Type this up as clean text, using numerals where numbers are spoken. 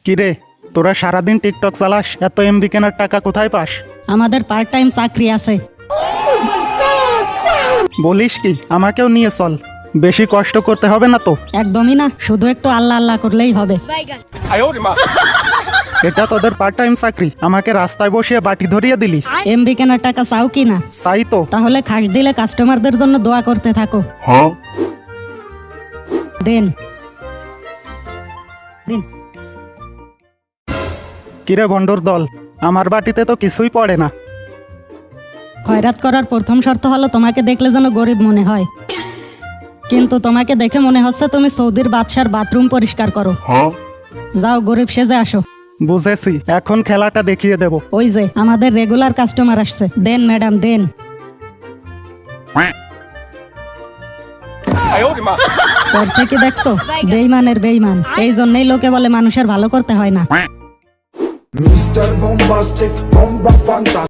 কিরে, তোরা সারাদিন টিকটক চালাস, এত এমবি কেনার টাকা কোথায় পাস? আমাদের পার্ট টাইম চাকরি আছে। বলিস কি? আমাকেও নিয়ে চল, বেশি কষ্ট করতে হবে না তো। একদমই না, শুধু একটু আল্লাহ আল্লাহ করলেই হবে। এটা তোদের পার্ট টাইম চাকরি, আমাকে রাস্তায় বসিয়ে বাটি ধরিয়ে দিলি। এমবি কেনার টাকা চাও কি না? চাই তো। তাহলে খাস দিলে কাস্টমারদের জন্য দোয়া করতে থাকো। দেন দিন। কিরে ভণ্ডর দল, আমার বাটিতে তো কিছুই পড়ে না। খয়রাত করার প্রথম শর্ত হলো তোমাকে দেখলে যেন গরিব মনে হয়, কিন্তু তোমাকে দেখে মনে হচ্ছে তুমি সৌদির বাদশার বাথরুম পরিষ্কার করো। যাও গরিব সেজে আসো। বুঝেছি, এখন খেলাটা দেখিয়ে দেব। ওই যে আমাদের রেগুলার কাস্টমার আসছে, দেন ম্যাডাম দেন। করছে কি দেখছো? বেইমানের বেইমান। এই জন্যই লোকে বলে মানুষের ভালো করতে হয় না। Mr. Bombastic, bomba fantastic.